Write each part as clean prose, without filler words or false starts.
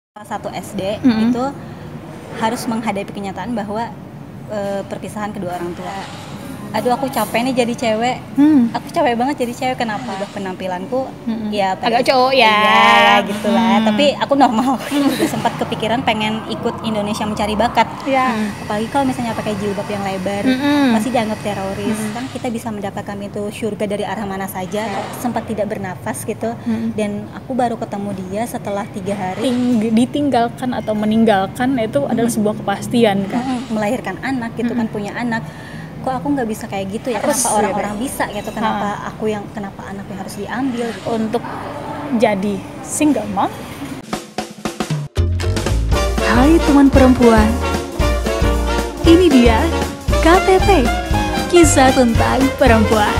Kelas 1 SD itu harus menghadapi kenyataan bahwa perpisahan kedua orang tua. Aduh, aku capek nih jadi cewek. Aku capek banget jadi cewek. Kenapa? Udah penampilanku ya agak cowok ya. Iya, gitulah. Tapi aku normal. Udah sempat kepikiran pengen ikut Indonesia Mencari Bakat. Apalagi kalau misalnya pakai jilbab yang lebar, pasti dianggap teroris. Kan kita bisa mendapatkan itu surga dari arah mana saja. Sempat tidak bernafas gitu. Dan aku baru ketemu dia setelah 3 hari. Ditinggalkan atau meninggalkan itu adalah sebuah kepastian kan. Melahirkan anak gitu kan, punya anak. Kok aku nggak bisa kayak gitu ya? Harus, kenapa orang-orang bisa gitu? Kenapa kenapa anaknya harus diambil gitu? Untuk jadi single mom. Hai teman perempuan, ini dia KTP, kisah tentang perempuan.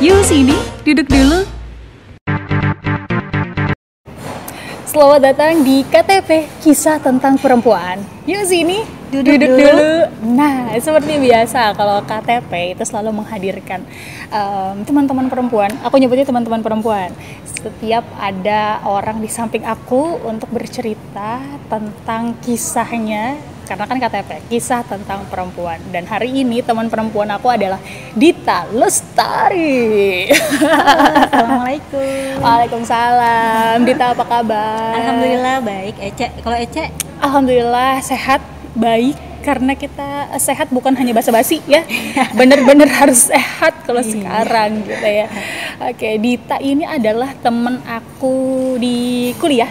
Yuk sini, duduk dulu. Selamat datang di KTP, kisah tentang perempuan. Yuk sini, duduk dulu. Nah, seperti biasa kalau KTP itu selalu menghadirkan teman-teman perempuan. Aku nyebutnya teman-teman perempuan. Setiap ada orang di samping aku untuk bercerita tentang kisahnya. Karena kan KTP, kisah tentang perempuan. Dan hari ini teman perempuan aku adalah Dita Lestari. Assalamualaikum. Waalaikumsalam. Dita, apa kabar? Alhamdulillah baik. Ece, kalau Ece? Alhamdulillah sehat, baik. Karena kita sehat bukan hanya basa-basi ya. Bener-bener harus sehat kalau sekarang gitu ya. Oke, Dita ini adalah temen aku di kuliah.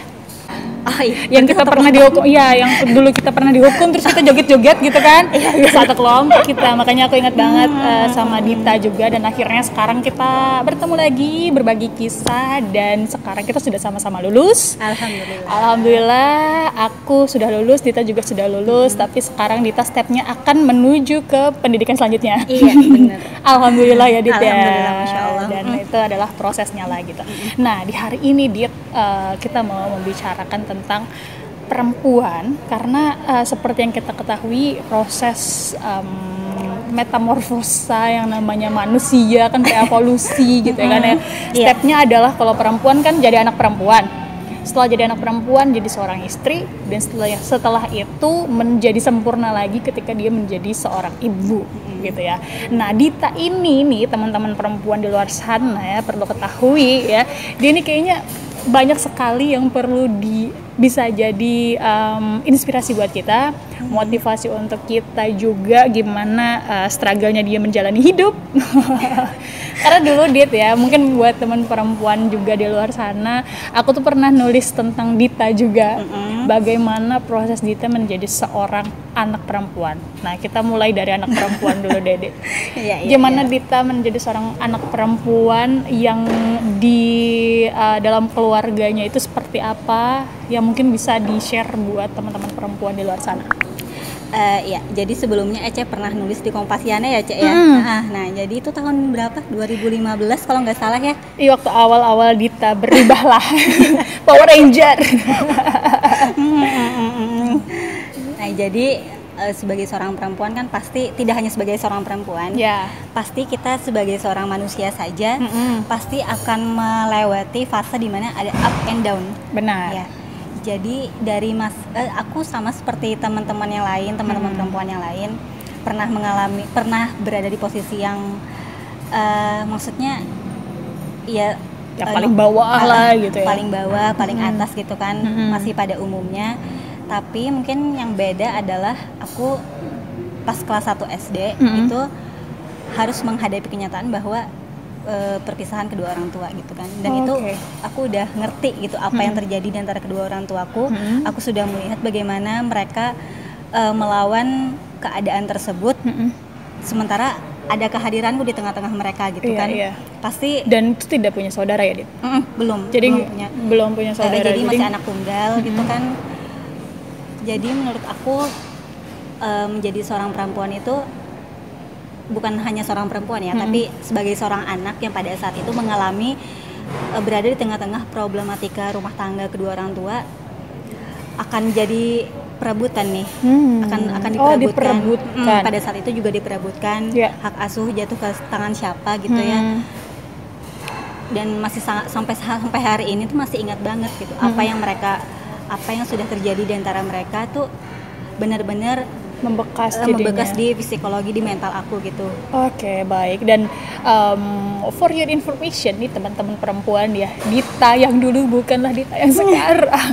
Yang kita pernah dihukum, yang dulu kita pernah dihukum terus kita joget-joget gitu kan, satu kelompok kita. Makanya aku ingat banget sama Dita juga, dan akhirnya sekarang kita bertemu lagi, berbagi kisah, dan sekarang kita sudah sama-sama lulus. Alhamdulillah, aku sudah lulus, Dita juga sudah lulus, tapi sekarang Dita stepnya akan menuju ke pendidikan selanjutnya. Iya, benar. Alhamdulillah ya Dit ya. Alhamdulillah, Masya Allah. Dan itu adalah prosesnya lah gitu. Nah, di hari ini Dit, kita mau membicarakan tentang perempuan karena seperti yang kita ketahui proses metamorfosa yang namanya manusia kan kayak evolusi gitu ya kan ya. Stepnya adalah kalau perempuan kan jadi anak perempuan. Setelah jadi anak perempuan jadi seorang istri, dan setelah itu menjadi sempurna lagi ketika dia menjadi seorang ibu gitu ya. Nah, Dita ini nih teman-teman perempuan di luar sana ya perlu ketahui ya, dia ini kayaknya banyak sekali yang perlu bisa jadi inspirasi buat kita, motivasi untuk kita juga gimana struggle-nya dia menjalani hidup. Karena dulu Dit ya, mungkin buat teman perempuan juga di luar sana, aku tuh pernah nulis tentang Dita juga, bagaimana proses Dita menjadi seorang anak perempuan. Nah, kita mulai dari anak perempuan dulu Dede. Gimana Dita menjadi seorang anak perempuan yang di dalam keluarganya itu seperti apa, yang mungkin bisa di-share buat teman-teman perempuan di luar sana. Ya, jadi sebelumnya Ece pernah nulis di Kompasiana ya, Cek ya. Nah, jadi itu tahun berapa? 2015 kalau nggak salah ya. Iya, waktu awal-awal Dita berubah lah. Power Ranger. Nah, jadi sebagai seorang perempuan kan pasti tidak hanya sebagai seorang perempuan, pasti kita sebagai seorang manusia saja pasti akan melewati fase dimana ada up and down. Benar. Ya. Jadi dari aku sama seperti teman-teman yang lain, teman-teman perempuan yang lain pernah berada di posisi yang maksudnya ya paling bawah lah gitu ya. Paling bawah, paling atas gitu kan, masih pada umumnya. Tapi mungkin yang beda adalah aku pas kelas 1 SD itu harus menghadapi kenyataan bahwa perpisahan kedua orang tua gitu kan. Dan itu aku udah ngerti gitu apa yang terjadi di antara kedua orang tuaku. Aku sudah melihat bagaimana mereka melawan keadaan tersebut. Sementara ada kehadiranku di tengah-tengah mereka gitu kan. Pasti. Dan itu tidak punya saudara ya, Dit? Belum. Jadi belum punya saudara. Jadi masih anak tunggal gitu kan. Jadi menurut aku menjadi seorang perempuan itu bukan hanya seorang perempuan ya, tapi sebagai seorang anak yang pada saat itu mengalami berada di tengah-tengah problematika rumah tangga kedua orang tua, akan jadi perebutan nih, akan diperebutkan. Pada saat itu juga diperebutkan, hak asuh jatuh ke tangan siapa gitu ya. masih sampai hari ini tuh masih ingat banget gitu apa yang sudah terjadi di antara mereka tuh benar-benar membekas di psikologi, di mental aku gitu. Oke, baik. Dan for your information nih teman-teman perempuan ya, Dita yang dulu bukanlah Dita yang sekarang.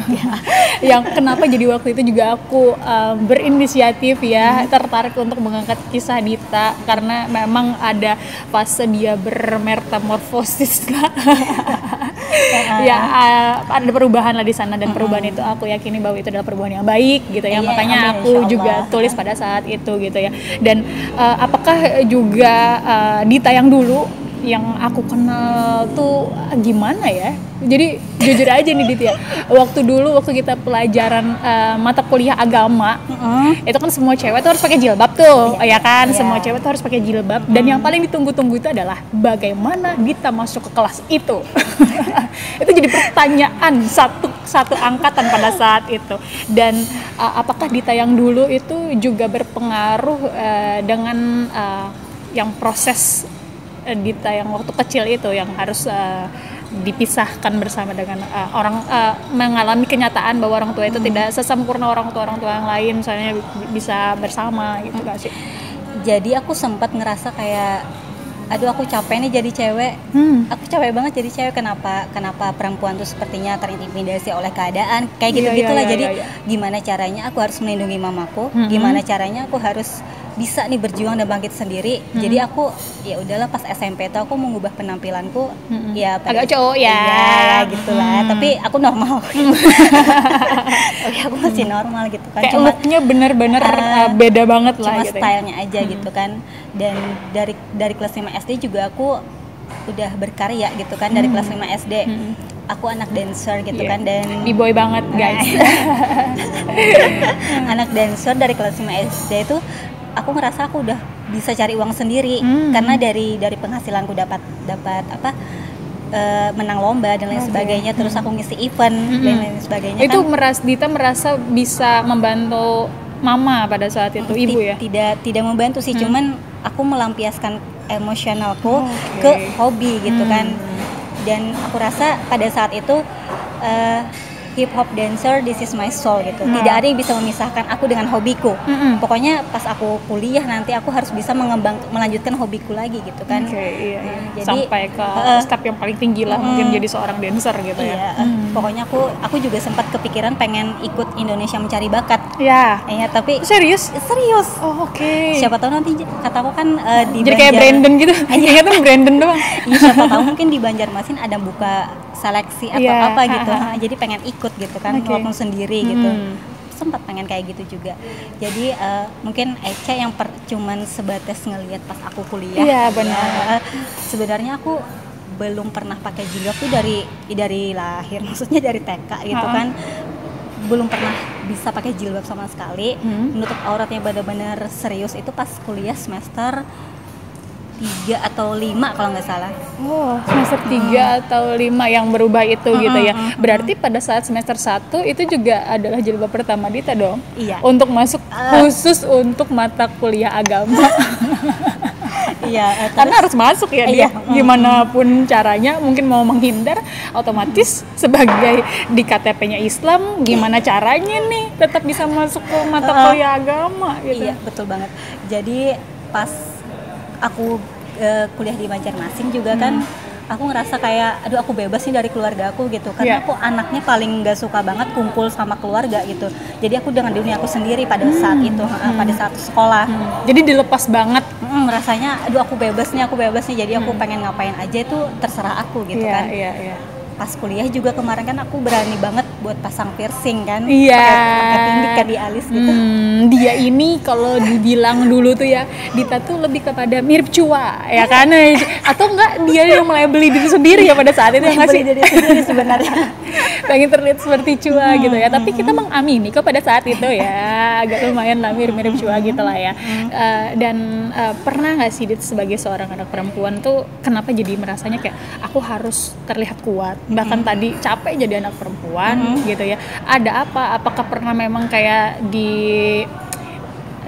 Yang kenapa jadi waktu itu juga aku berinisiatif ya, tertarik untuk mengangkat kisah Dita karena memang ada fase dia bermetamorfosis ya ada perubahan lah di sana, dan perubahan itu aku yakini bahwa itu adalah perubahan yang baik gitu ya. Makanya aku juga tulis pada saat itu gitu ya. Dan apakah juga Dita yang dulu yang aku kenal tuh gimana ya? Jadi jujur aja nih Dit ya, waktu kita pelajaran mata kuliah agama, itu kan semua cewek tuh harus pakai jilbab tuh, ya kan? Semua cewek tuh harus pakai jilbab, dan yang paling ditunggu-tunggu itu adalah bagaimana Dita masuk ke kelas itu. Itu jadi pertanyaan satu angkatan pada saat itu. Dan apakah Dita yang dulu itu juga berpengaruh dengan yang proses Dita yang waktu kecil itu yang harus dipisahkan bersama dengan orang mengalami kenyataan bahwa orang tua itu tidak sesempurna orang tua yang lain, misalnya bisa bersama gitu gak sih? Jadi aku sempat ngerasa kayak aduh aku capek nih jadi cewek. Aku capek banget jadi cewek. Kenapa perempuan tuh sepertinya terintimidasi oleh keadaan kayak gitu-gitulah. Jadi gimana caranya aku harus melindungi mamaku, gimana caranya aku harus bisa nih berjuang dan bangkit sendiri. Jadi aku ya udahlah pas SMP tuh aku mengubah penampilanku ya agak cowok ya gitulah. Tapi aku normal. Tapi aku masih normal gitu kan. Kayak looknya bener-bener beda banget lah cuma gitu. Stylenya aja gitu kan. Dan dari kelas 5 SD juga aku udah berkarya gitu kan. Dari kelas 5 SD aku anak dancer gitu kan, dan B-boy banget guys. Anak dancer dari kelas 5 SD itu aku ngerasa aku udah bisa cari uang sendiri karena dari penghasilanku dapat menang lomba dan lain sebagainya, terus aku ngisi event dan lain sebagainya. Itu kan, Dita merasa bisa membantu mama pada saat itu, ibu ya? Tidak membantu sih, cuman aku melampiaskan emosionalku ke hobi gitu kan. Dan aku rasa pada saat itu hip hop dancer, this is my soul gitu. Tidak ada yang bisa memisahkan aku dengan hobiku. Pokoknya pas aku kuliah nanti aku harus bisa melanjutkan hobiku lagi gitu kan. Jadi sampai ke step yang paling tinggi lah, mungkin jadi seorang dancer gitu ya. Pokoknya aku juga sempat kepikiran pengen ikut Indonesia Mencari Bakat. Ya, tapi serius? Oh, oke. Siapa tahu nanti kataku kan di jadi kayak Brandon gitu. Ingatnya Brandon doang. Siapa tahu mungkin di Banjarmasin ada buka seleksi atau apa gitu. Jadi pengen ikut gitu kan, walaupun sendiri gitu. Sempat pengen kayak gitu juga. Jadi mungkin Eca yang cuman sebatas ngelihat pas aku kuliah. Iya benar. Sebenarnya aku belum pernah pakai jilbab tuh dari lahir, maksudnya dari TK gitu kan. Belum pernah bisa pakai jilbab sama sekali. Menutup auratnya benar-benar serius itu pas kuliah semester 3 atau 5 kalau nggak salah. Semester 3 atau 5 yang berubah itu gitu ya. Berarti pada saat semester 1 itu juga adalah jilbab pertama Dita dong? Iya. Untuk masuk khusus untuk mata kuliah agama. Iya, karena harus masuk ya dia. Gimana pun caranya, mungkin mau menghindar, otomatis sebagai di KTP-nya Islam, gimana caranya nih tetap bisa masuk ke mata kuliah agama gitu. Iya, betul banget. Jadi pas aku kuliah di Banjarmasin juga kan, aku ngerasa kayak aduh aku bebas nih dari keluarga aku gitu, karena aku anaknya paling nggak suka banget kumpul sama keluarga gitu. Jadi aku dengan dunia aku sendiri pada saat itu, pada saat sekolah. Jadi dilepas banget. Rasanya aduh aku bebas nih, jadi aku pengen ngapain aja itu terserah aku gitu kan. Pas kuliah juga kemarin kan aku berani banget buat pasang piercing kan, pakai tindik kan di alis gitu. Dia ini kalau dibilang dulu tuh ya, Dita tuh lebih kepada mirip Cua ya kan, atau enggak dia yang mulai beli diri sendiri ya pada saat itu, ngasih diri sendiri sebenarnya. Pengen terlihat seperti Cua gitu ya, tapi kita mengamini kok pada saat itu ya agak lumayan lah mirip Cua gitu lah ya. Dan pernah nggak sih Dit sebagai seorang anak perempuan tuh kenapa jadi merasanya kayak aku harus terlihat kuat, bahkan tadi capek jadi anak perempuan gitu ya, ada apa? Apakah pernah memang kayak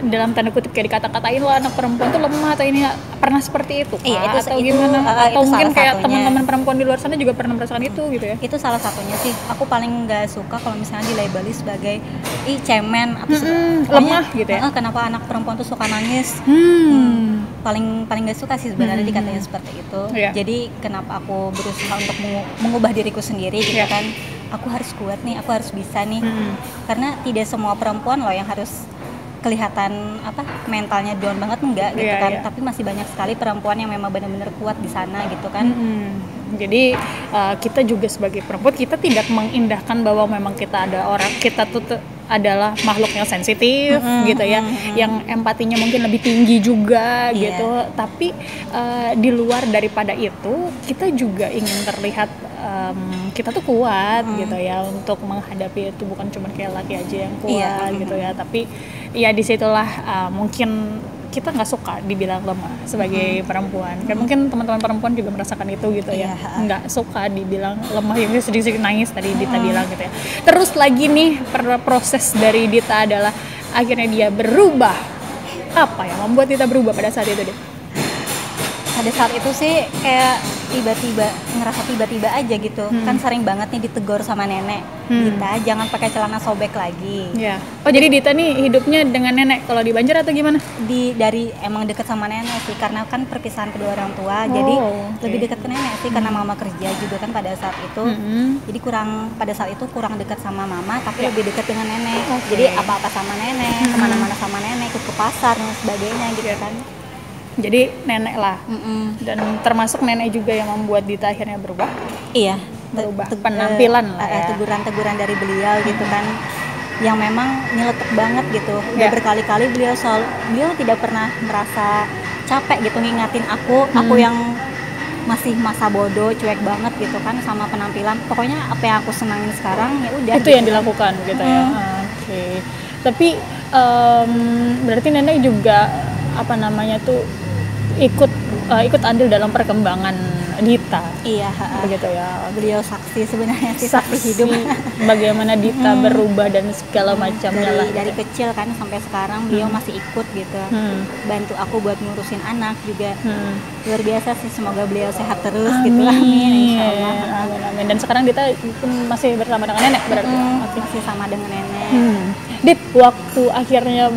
dalam tanda kutip kayak dikata-katain lah anak perempuan tuh lemah atau ini, pernah seperti itu Kak? Iya, atau gimana? Atau itu mungkin kayak satunya. teman-teman perempuan di luar sana juga pernah merasakan itu gitu ya? Itu salah satunya sih. Aku paling nggak suka kalau misalnya dilabeli sebagai cemen atau lemah gitu ya. Kenapa anak perempuan tuh suka nangis? Paling nggak suka sih sebenarnya dikatanya seperti itu. Jadi kenapa aku berusaha untuk mengubah diriku sendiri gitu kan? Aku harus kuat nih, aku harus bisa nih. Karena tidak semua perempuan loh yang harus kelihatan mentalnya down banget, enggak gitu kan. Tapi masih banyak sekali perempuan yang memang benar-benar kuat di sana gitu kan. Jadi kita juga sebagai perempuan, kita tidak mengindahkan bahwa memang kita tuh adalah makhluk yang sensitif gitu ya, yang empatinya mungkin lebih tinggi juga gitu. Tapi di luar daripada itu, kita juga ingin terlihat kita tuh kuat gitu ya, untuk menghadapi itu, bukan cuma kayak laki aja yang kuat gitu ya. Tapi ya disitulah mungkin kita nggak suka dibilang lemah sebagai perempuan kan. Mungkin teman-teman perempuan juga merasakan itu gitu ya, nggak suka dibilang lemah, yang sedikit nangis tadi Dita bilang gitu ya. Terus lagi nih proses dari Dita adalah akhirnya dia berubah. Apa yang membuat Dita berubah pada saat itu deh? Pada saat itu sih kayak ngerasa tiba-tiba aja gitu. Kan sering banget nih ditegur sama nenek, Dita jangan pakai celana sobek lagi. Oh jadi Dita nih hidupnya dengan nenek kalau di Banjar atau gimana? Dari emang deket sama nenek sih, karena kan perpisahan kedua orang tua. Jadi lebih dekat ke nenek sih, karena mama kerja juga kan pada saat itu. Jadi pada saat itu kurang dekat sama mama, tapi lebih dekat dengan nenek. Jadi apa-apa sama nenek, kemana-mana sama nenek, ikut ke pasar dan sebagainya gitu kan. Jadi nenek lah. Dan termasuk nenek juga yang membuat Dita akhirnya berubah. Iya, berubah penampilan lah ya. Teguran-teguran dari beliau gitu kan, yang memang nyeletuk banget gitu. Udah berkali-kali beliau tidak pernah merasa capek gitu ngingatin aku yang masih masa bodoh, cuek banget gitu kan sama penampilan. Pokoknya apa yang aku senangin sekarang ya udah. Itu gitu yang dilakukan gitu ya. Tapi berarti nenek juga ikut andil dalam perkembangan Dita. Iya, begitu ya. Beliau saksi sebenarnya sih, saksi hidup bagaimana Dita berubah dan segala macamnya lah. Dari kecil kan sampai sekarang beliau masih ikut gitu. Bantu aku buat ngurusin anak juga. Luar biasa sih, semoga beliau sehat terus gitu. Amin, insyaallah. Amin. Dan sekarang Dita pun masih bersama dengan nenek berarti? Masih sama dengan nenek. Dit, waktu akhirnya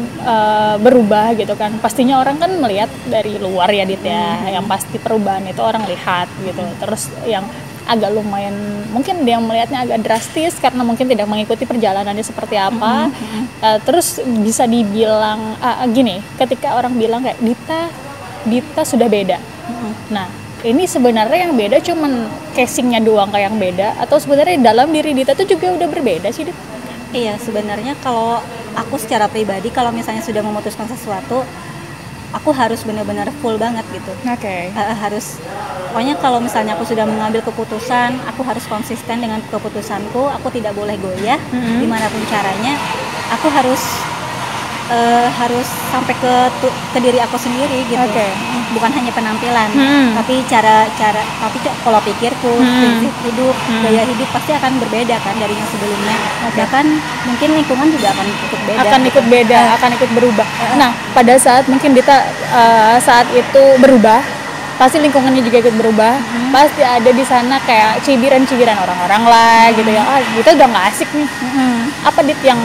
berubah gitu kan, pastinya orang kan melihat dari luar ya Dit ya, yang pasti perubahan itu orang lihat gitu. Terus yang agak lumayan, mungkin dia melihatnya agak drastis karena mungkin tidak mengikuti perjalanannya seperti apa. Terus bisa dibilang gini, ketika orang bilang kayak Dita sudah beda. Nah, ini sebenarnya yang beda cuman casingnya doang kayak yang beda, atau sebenarnya dalam diri Dita tuh juga udah berbeda sih Dit? Iya, sebenarnya kalau aku secara pribadi, kalau misalnya sudah memutuskan sesuatu, aku harus benar-benar full banget gitu. Pokoknya kalau misalnya aku sudah mengambil keputusan, aku harus konsisten dengan keputusanku. Aku tidak boleh goyah dimanapun caranya. Aku harus sampai ke diri aku sendiri gitu. Bukan hanya penampilan, tapi tapi kalau pikirku, prinsip hidup, gaya hidup pasti akan berbeda kan dari yang sebelumnya. Bahkan mungkin lingkungan juga akan ikut beda. Akan ikut berubah. Nah, pada saat mungkin Dita saat itu berubah, pasti lingkungannya juga ikut berubah. Pasti ada di sana kayak cibiran-cibiran orang-orang lah gitu ya. Dita udah nggak asik nih. Apa Dit yang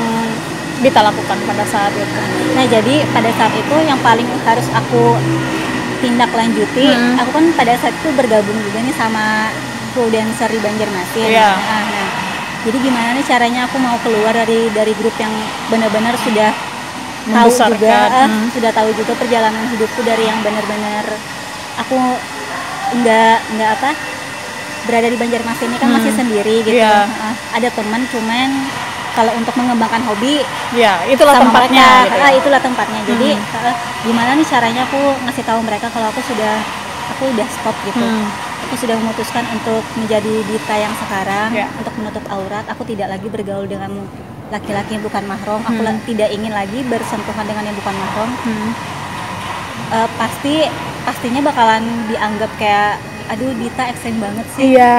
Dita lakukan pada saat itu? Nah, jadi pada saat itu yang paling harus aku tindak lanjuti, aku kan pada saat itu bergabung juga nih sama crew dancer di Banjarmasin. Nah, jadi gimana nih caranya aku mau keluar dari grup yang benar-benar sudah tahu juga perjalanan hidupku, dari yang benar-benar aku nggak berada di Banjarmasin ini kan masih sendiri gitu. Ada teman, cuman kalau untuk mengembangkan hobi, itulah tempatnya. Itulah tempatnya. Jadi gimana nih caranya aku ngasih tahu mereka kalau aku udah stop gitu. Aku sudah memutuskan untuk menjadi Dita yang sekarang, untuk menutup aurat. Aku tidak lagi bergaul dengan laki-laki yang bukan mahram. Aku tidak ingin lagi bersentuhan dengan yang bukan mahram. Pastinya bakalan dianggap kayak aduh Dita ekstrem banget sih. Iya.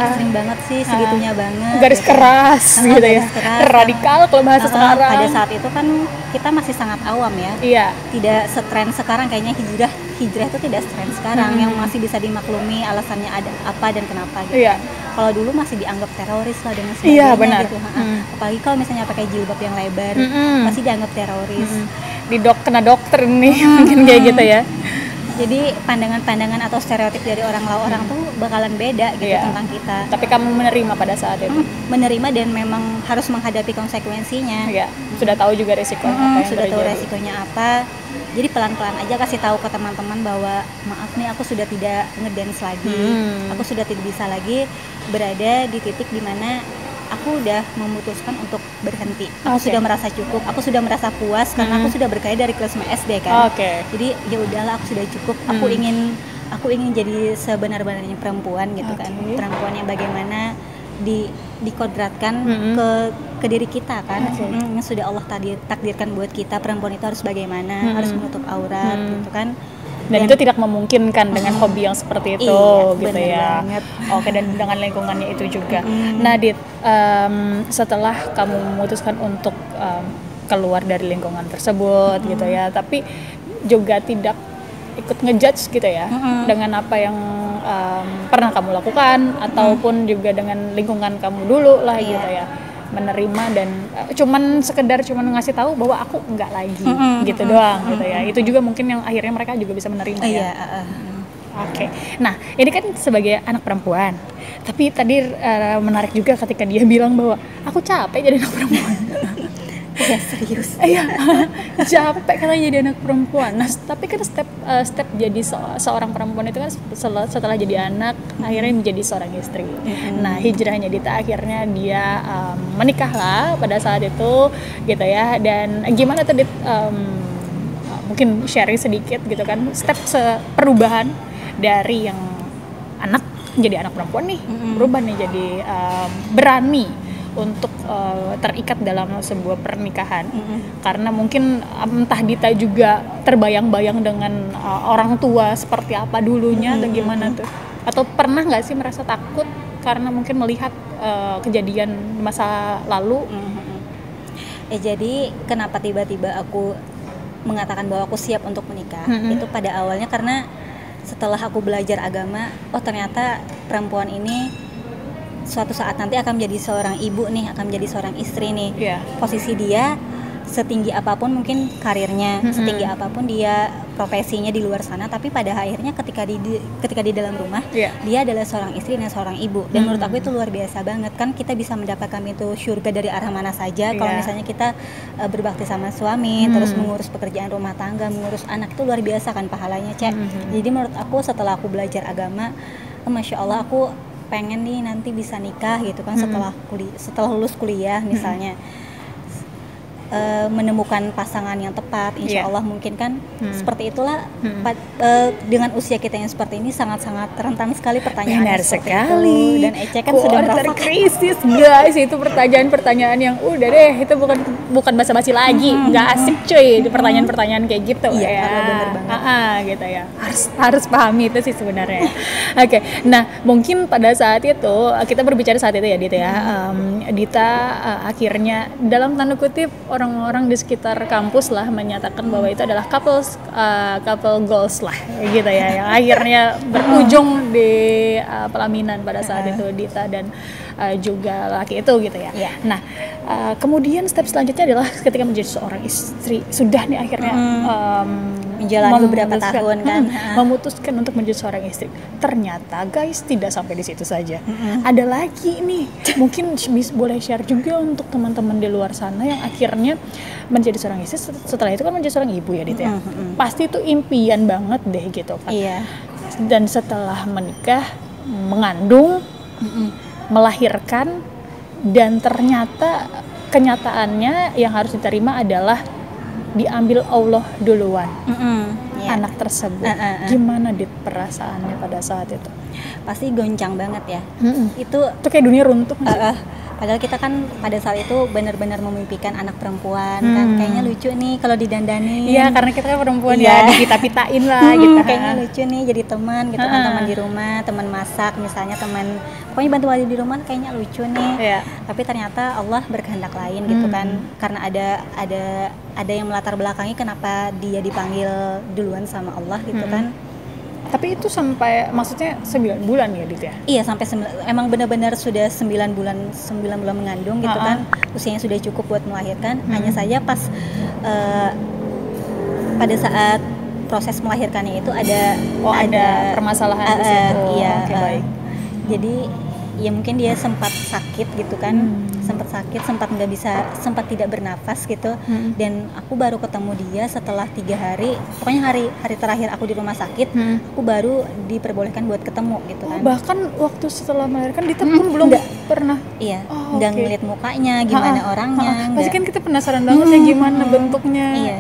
Ekstrem banget sih, segitunya banget. Garis keras gitu ya. Garis keras, radikal kalau bahasa sekarang. Pada saat itu kan kita masih sangat awam ya. Iya. Tidak setren sekarang, kayaknya hijrah itu tidak setren sekarang yang masih bisa dimaklumi alasannya ada apa dan kenapa gitu. Iya. Kalau dulu masih dianggap teroris lah dengan Iya, sebagainya benar. gitu. Apalagi kalau misalnya pakai jilbab yang lebar, masih dianggap teroris. Kena dokter nih mungkin kayak gitu ya. Jadi pandangan-pandangan atau stereotip dari orang tuh bakalan beda gitu tentang kita. Tapi kamu menerima pada saat itu? Menerima dan memang harus menghadapi konsekuensinya. Iya. Sudah tahu juga resikonya apa yang sudah tahu terjadi. resikonya apa. Jadi pelan-pelan aja kasih tahu ke teman-teman bahwa maaf nih aku sudah tidak ngedance lagi. Aku sudah tidak bisa lagi berada di titik dimana aku udah memutuskan untuk berhenti. Aku sudah merasa cukup, aku sudah merasa puas karena aku sudah berkarya dari kelas 5 SD kan. Jadi ya udahlah, aku sudah cukup. Aku ingin jadi sebenar-benarnya perempuan gitu kan. Perempuan yang bagaimana dikodratkan ke diri kita kan. Yang sudah Allah takdirkan buat kita, perempuan itu harus bagaimana, harus menutup aurat gitu kan. Dan itu tidak memungkinkan dengan hobi yang seperti itu, gitu ya. Banget. Dan dengan lingkungannya itu juga. Nah, Dit, setelah kamu memutuskan untuk keluar dari lingkungan tersebut, gitu ya, tapi juga tidak ikut ngejudge gitu ya, dengan apa yang pernah kamu lakukan ataupun juga dengan lingkungan kamu dulu lah, gitu ya. Menerima dan cuman ngasih tahu bahwa aku enggak lagi gitu doang gitu ya. Itu juga mungkin yang akhirnya mereka juga bisa menerima ya. Oke. Nah, ini kan sebagai anak perempuan. Tapi tadi menarik juga ketika dia bilang bahwa aku capek jadi anak perempuan. Ya serius. Iya. Capek katanya jadi anak perempuan. Nah, tapi kan step jadi seorang perempuan itu kan setelah jadi anak akhirnya menjadi seorang istri. Nah, hijrahnya Dita akhirnya dia menikah lah pada saat itu gitu ya. Dan gimana tuh mungkin sharing sedikit gitu kan step perubahan dari yang anak jadi anak perempuan nih, berubah nih jadi berani untuk terikat dalam sebuah pernikahan. Karena mungkin entah Dita juga terbayang-bayang dengan orang tua seperti apa dulunya atau gimana tuh, atau pernah nggak sih merasa takut karena mungkin melihat kejadian masa lalu? Jadi kenapa tiba-tiba aku mengatakan bahwa aku siap untuk menikah? Itu pada awalnya karena setelah aku belajar agama, ternyata perempuan ini suatu saat nanti akan menjadi seorang ibu nih, akan menjadi seorang istri nih. Posisi dia setinggi apapun mungkin karirnya, setinggi apapun dia profesinya di luar sana, tapi pada akhirnya ketika di dalam rumah dia adalah seorang istri dan seorang ibu. Dan menurut aku itu luar biasa banget kan, kita bisa mendapatkan itu surga dari arah mana saja kalau misalnya kita berbakti sama suami, terus mengurus pekerjaan rumah tangga, mengurus anak, itu luar biasa kan pahalanya, Cek. Jadi menurut aku setelah aku belajar agama, Masya Allah aku pengen nih nanti bisa nikah gitu kan setelah lulus kuliah misalnya. Menemukan pasangan yang tepat, insya Allah mungkin kan seperti itulah. Dengan usia kita yang seperti ini sangat-sangat rentan sekali pertanyaan. Benar sekali. Dan Ece kan sudah merasakan krisis, guys. Itu pertanyaan-pertanyaan yang udah deh, itu bukan basa-basi lagi, nggak asik cuy. Pertanyaan-pertanyaan kayak gitu. Benar banget. Gitu ya. Harus pahami itu sih sebenarnya. Oke. Nah, mungkin pada saat itu kita berbicara saat itu ya, Dita ya. Dita akhirnya dalam tanda kutip orang-orang di sekitar kampus lah menyatakan bahwa itu adalah couple goals lah gitu ya, yang akhirnya berujung di pelaminan pada saat itu Dita dan juga laki itu gitu ya. Nah, kemudian step selanjutnya adalah ketika menjadi seorang istri, sudah nih akhirnya menjalani beberapa tahun kan, memutuskan untuk menjadi seorang istri. Ternyata guys tidak sampai di situ saja. Ada lagi nih, mungkin boleh share juga untuk teman-teman di luar sana yang akhirnya menjadi seorang istri, setelah itu kan menjadi seorang ibu ya, Dit ya. Pasti itu impian banget deh gitu kan. Dan setelah menikah, mengandung, melahirkan, dan ternyata kenyataannya yang harus diterima adalah diambil Allah duluan anak tersebut. Gimana Dit perasaannya pada saat itu? Pasti goncang banget ya. Itu kayak dunia runtuh. Padahal kita kan pada saat itu benar-benar memimpikan anak perempuan kan, kayaknya lucu nih kalau didandanin. Iya, karena kita kan perempuan ya, dipita-pitain lah gitu. Kayaknya lucu nih jadi teman gitu kan, teman di rumah, teman masak misalnya, teman pokoknya bantu wali di rumah kayaknya lucu nih. Tapi ternyata Allah berkehendak lain gitu kan, karena ada yang melatar belakangi kenapa dia dipanggil duluan sama Allah gitu kan. Tapi itu sampai maksudnya 9 bulan ya Dit ya? Iya, sampai emang benar-benar sudah 9 bulan mengandung gitu kan, usianya sudah cukup buat melahirkan. Hanya saja pas pada saat proses melahirkannya itu ada permasalahan di situ. Iya, baik. Jadi ya mungkin dia sempat sakit gitu kan, sempat tidak bernafas gitu. Dan aku baru ketemu dia setelah 3 hari, pokoknya hari terakhir aku di rumah sakit, aku baru diperbolehkan buat ketemu gitu kan. Bahkan waktu setelah melahirkan Dita pun belum pernah. Iya, nggak ngeliat mukanya gimana orangnya. Pasti kan kita penasaran banget ya gimana bentuknya. Iya.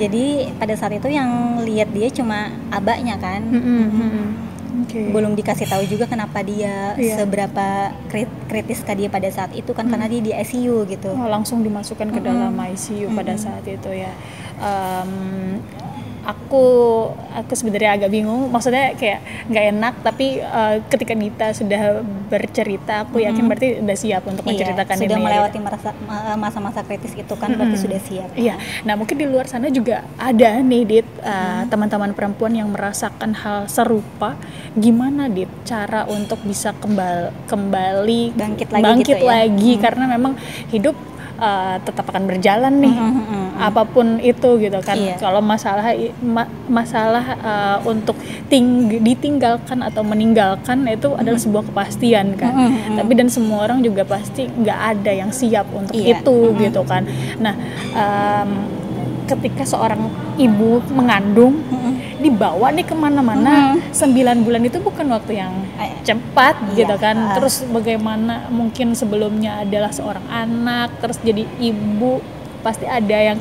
Jadi pada saat itu yang lihat dia cuma abaknya kan. Belum dikasih tahu juga kenapa dia seberapa kritis dia pada saat itu kan, karena dia di ICU gitu. Langsung dimasukkan ke dalam ICU pada saat itu ya. Aku sebenarnya agak bingung, maksudnya kayak nggak enak, tapi ketika Dita sudah bercerita, aku yakin berarti udah siap untuk menceritakan sudah ini. Melewati masa-masa kritis itu kan, berarti sudah siap. Iya. Nah mungkin di luar sana juga ada nih Dit, teman-teman perempuan yang merasakan hal serupa. Gimana Dit cara untuk bisa kembali bangkit lagi gitu lagi, karena memang hidup tetap akan berjalan nih, apapun itu gitu kan. Kalau masalah untuk ditinggalkan atau meninggalkan itu adalah sebuah kepastian kan. Tapi dan semua orang juga pasti nggak ada yang siap untuk itu gitu kan. Nah ketika seorang ibu mengandung dibawa nih kemana-mana, 9 bulan itu bukan waktu yang cepat gitu kan. Terus bagaimana mungkin sebelumnya adalah seorang anak, terus jadi ibu, pasti ada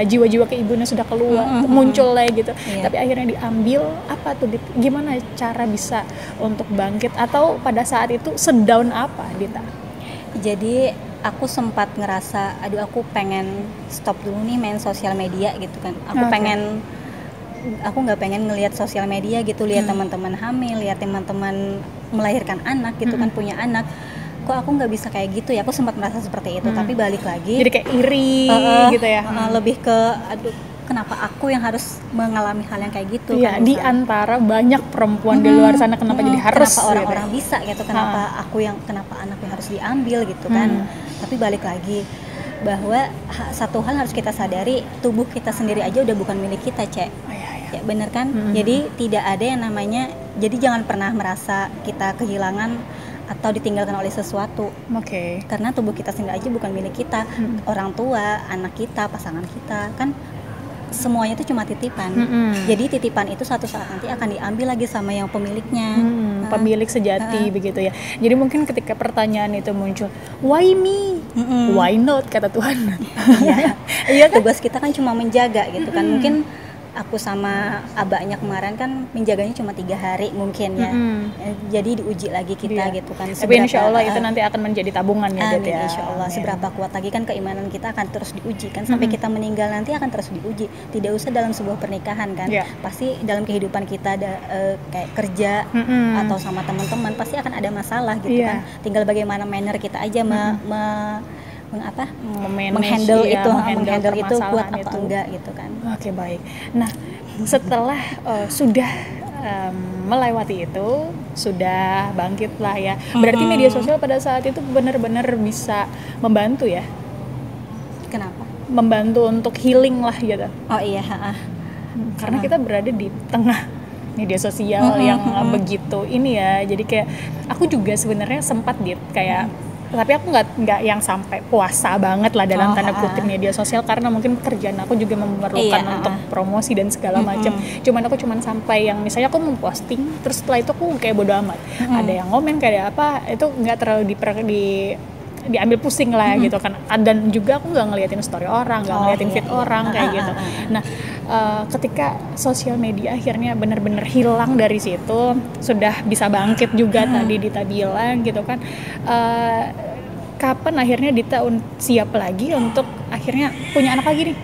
jiwa-jiwa keibuannya sudah keluar, muncul lah gitu. Tapi akhirnya diambil, apa tuh gimana cara bisa untuk bangkit, atau pada saat itu sedown apa Dita? Jadi aku sempat ngerasa, aku pengen stop dulu nih main sosial media gitu kan. Aku nggak pengen ngelihat sosial media gitu, lihat teman-teman hamil, lihat teman-teman melahirkan anak gitu kan, punya anak. Kok aku nggak bisa kayak gitu ya? Aku sempat merasa seperti itu, tapi balik lagi. Jadi kayak iri gitu ya? Lebih ke, kenapa aku yang harus mengalami hal yang kayak gitu? Iya, di antara banyak perempuan di luar sana, kenapa jadi harus? Kenapa orang-orang bisa gitu? Kenapa kenapa anaknya harus diambil gitu kan? Tapi balik lagi, bahwa satu hal harus kita sadari, tubuh kita sendiri aja udah bukan milik kita, Cek. Ya bener kan? Jadi tidak ada yang namanya, jadi jangan pernah merasa kita kehilangan atau ditinggalkan oleh sesuatu. Karena tubuh kita sendiri aja bukan milik kita. Orang tua, anak kita, pasangan kita kan semuanya itu cuma titipan. Jadi titipan itu suatu saat nanti akan diambil lagi sama yang pemiliknya. Pemilik sejati begitu ya. Jadi mungkin ketika pertanyaan itu muncul, why me? Why not, kata Tuhan. Iya kan? Tugas kita kan cuma menjaga gitu kan. Mungkin aku sama abaknya kemarin kan menjaganya cuma 3 hari mungkin ya. Jadi diuji lagi kita gitu kan. Tapi insya Allah itu nanti akan menjadi tabungan ya Dit ya. Insya Allah seberapa kuat lagi kan keimanan kita akan terus diuji kan, sampai kita meninggal nanti akan terus diuji. Tidak usah dalam sebuah pernikahan kan, pasti dalam kehidupan kita ada kayak kerja atau sama teman-teman pasti akan ada masalah gitu kan. Tinggal bagaimana manner kita aja menghandle itu kuat apa enggak gitu kan. Oke, baik. Nah setelah sudah melewati itu, sudah bangkit lah ya, berarti media sosial pada saat itu benar-benar bisa membantu ya? Kenapa? Membantu untuk healing lah gitu. Oh iya. Karena kita berada di tengah media sosial yang begitu ini ya, jadi kayak aku juga sebenarnya sempat kayak tapi aku nggak yang sampai puasa banget lah dalam tanda kutip media sosial, karena mungkin pekerjaan aku juga memerlukan untuk promosi dan segala macam. Aku cuman sampai yang misalnya aku memposting, terus setelah itu aku kayak bodo amat. Ada yang ngomen kayak apa, itu nggak terlalu diambil pusing lah gitu kan. Dan juga aku nggak ngeliatin story orang, nggak ngeliatin feed orang kayak gitu. Nah ketika sosial media akhirnya benar-benar hilang dari situ, sudah bisa bangkit juga tadi Dita bilang gitu kan. kapan akhirnya Dita siap lagi untuk akhirnya punya anak lagi nih?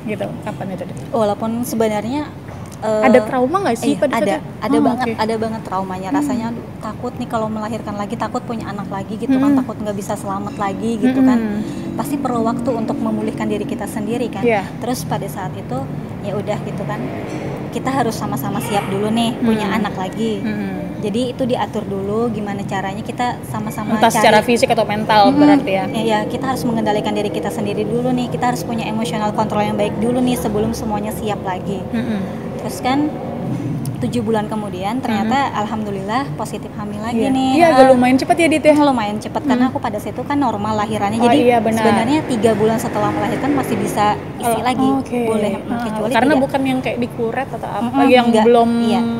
Gitu, kapan itu Dita? Walaupun sebenarnya ada trauma nggak sih pada saat itu? Ada banget traumanya. Rasanya takut nih kalau melahirkan lagi, takut punya anak lagi gitu kan, takut nggak bisa selamat lagi gitu kan. Pasti perlu waktu untuk memulihkan diri kita sendiri kan. Terus pada saat itu ya udah gitu kan, kita harus sama-sama siap dulu nih punya anak lagi. Jadi itu diatur dulu gimana caranya kita sama-sama entah secara fisik atau mental berarti ya. Ya kita harus mengendalikan diri kita sendiri dulu nih. Kita harus punya emotional control yang baik dulu nih sebelum semuanya siap lagi. Terus kan 7 bulan kemudian ternyata alhamdulillah positif hamil lagi nih. Iya, agak lumayan cepat ya Dit ya. Lumayan cepat karena aku pada saat itu kan normal lahirannya. Jadi sebenarnya 3 bulan setelah melahirkan masih bisa isi lagi. Boleh kecuali karena bukan yang kayak dikuret atau apa yang belum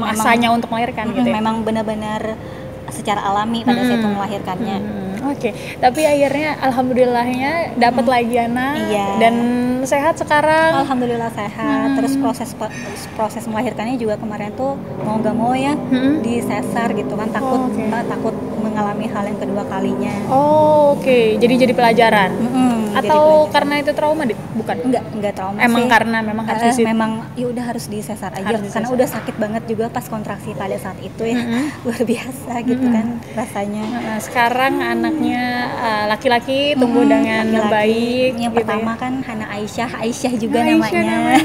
masanya untuk melahirkan gitu ya. Memang benar-benar secara alami pada saat itu melahirkannya. Tapi akhirnya alhamdulillahnya dapat lagi anak dan sehat sekarang. Alhamdulillah sehat. Terus proses melahirkannya juga kemarin tuh mau nggak mau ya di sesar gitu kan, takut mengalami hal yang kedua kalinya. Jadi pelajaran. Atau karena itu trauma bukan? Enggak trauma emang sih. Karena memang harus memang ya udah harus disesar aja karena udah sakit banget juga pas kontraksi pada saat itu ya. Luar biasa gitu kan rasanya. Sekarang anaknya laki-laki tumbuh dengan baik. Yang pertama kan Hana Aisyah juga namanya.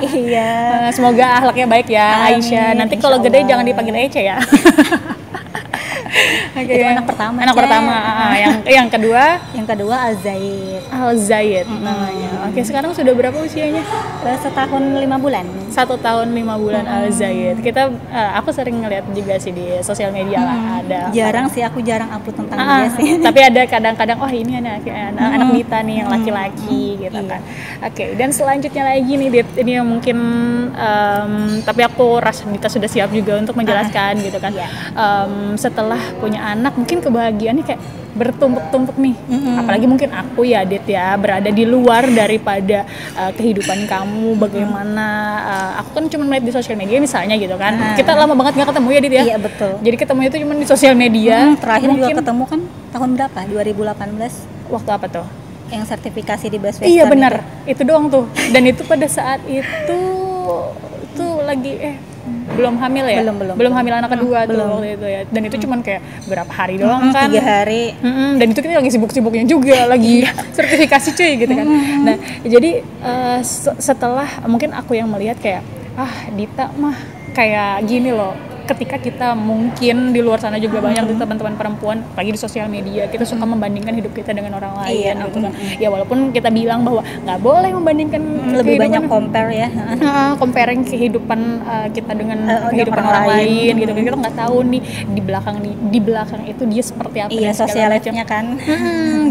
Iya. Semoga akhlaknya baik ya. Amin, Aisyah. Nanti kalau gede jangan dipanggil Aisyah ya. Itu anak pertama. Yang kedua Al-Zaid namanya. Sekarang sudah berapa usianya? 1 tahun 5 bulan. 1 tahun 5 bulan Al-Zaid. Aku sering ngeliat juga sih di sosial media lah ada. Aku jarang upload tentang dia sih. Tapi ada kadang-kadang ini anak Dita nih yang laki-laki gitu kan. Dan selanjutnya lagi nih Dit, ini yang mungkin tapi aku rasa Dita sudah siap juga untuk menjelaskan gitu kan. Setelah punya anak mungkin kebahagiaannya kayak bertumpuk-tumpuk nih. Apalagi mungkin aku ya Dit ya, berada di luar daripada kehidupan kamu. Bagaimana aku kan cuma melihat di sosial media misalnya gitu kan. Kita lama banget gak ketemu ya Dit ya. Iya betul. Jadi ketemu itu cuma di sosial media. Terakhir mungkin juga ketemu kan tahun berapa? 2018. Waktu apa tuh? Yang sertifikasi di Best Western. Iya benar. Itu doang tuh. Dan itu pada saat itu tuh lagi belum hamil ya? Belum hamil anak kedua tuh waktu itu ya. Dan itu cuman kayak berapa hari doang kan? 3 hari. Dan itu kita lagi sibuk-sibuknya juga, lagi sertifikasi cuy gitu kan. Nah, jadi setelah mungkin aku yang melihat kayak, Dita mah kayak gini loh. Ketika kita mungkin di luar sana juga banyak teman-teman perempuan, apalagi di sosial media, kita suka membandingkan hidup kita dengan orang lain gitu kan. Ya walaupun kita bilang bahwa nggak boleh membandingkan, lebih banyak compare ya. Comparing kehidupan kita dengan kehidupan orang lain gitu. Kita nggak tahu nih di belakang itu dia seperti apa. Iya, sosial life-nya kan.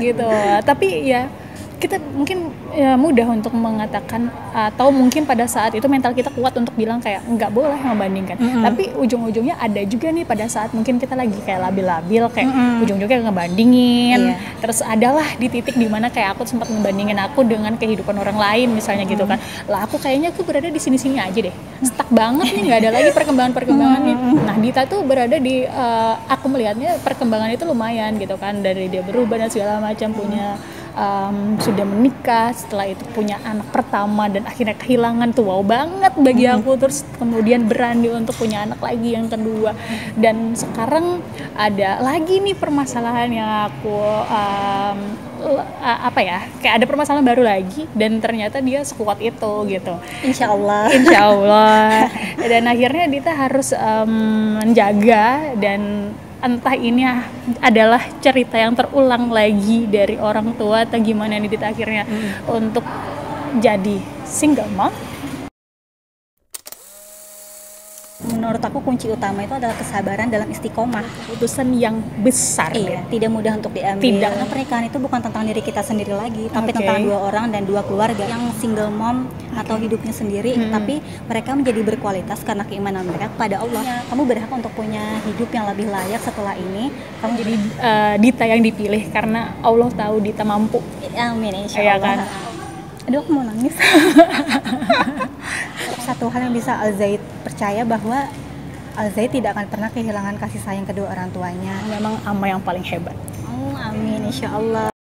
Gitu. Tapi ya kita mungkin mudah untuk mengatakan, atau mungkin pada saat itu mental kita kuat untuk bilang kayak nggak boleh membandingkan. Tapi ujung-ujungnya ada juga nih pada saat mungkin kita lagi kayak labil-labil kayak ujung-ujungnya ngebandingin. Terus adalah di titik dimana kayak aku sempat membandingin aku dengan kehidupan orang lain misalnya gitu kan. Lah aku kayaknya aku berada di sini-sini aja deh, stuck banget nih, nggak ada lagi perkembangannya. Nah Dita tuh berada di aku melihatnya perkembangan itu lumayan gitu kan, dari dia berubah dan segala macam, punya sudah menikah, setelah itu punya anak pertama dan akhirnya kehilangan tuh wow banget bagi aku. Terus kemudian berani untuk punya anak lagi yang kedua, dan sekarang ada lagi nih permasalahan yang aku kayak ada permasalahan baru lagi, dan ternyata dia sekuat itu gitu. Insya Allah. Dan akhirnya Dita harus menjaga, dan entah ini adalah cerita yang terulang lagi dari orang tua atau gimana nih Dita akhirnya untuk jadi single mom. Menurut aku kunci utama itu adalah kesabaran dalam istiqomah. Keputusan yang besar. Tidak mudah untuk diambil. Karena pernikahan itu bukan tentang diri kita sendiri lagi, tapi tentang 2 orang dan 2 keluarga. Yang single mom atau hidupnya sendiri, tapi mereka menjadi berkualitas karena keimanan mereka kepada Allah. Kamu berhak untuk punya hidup yang lebih layak setelah ini. Kamu jadi Dita yang dipilih karena Allah tahu Dita mampu. Amin, insya Allah. Kan? Aduh, aku mau nangis. Satu hal yang bisa Al-Zaid percaya bahwa Al-Zaid tidak akan pernah kehilangan kasih sayang kedua orang tuanya. Memang ama yang paling hebat. Amin, insya Allah.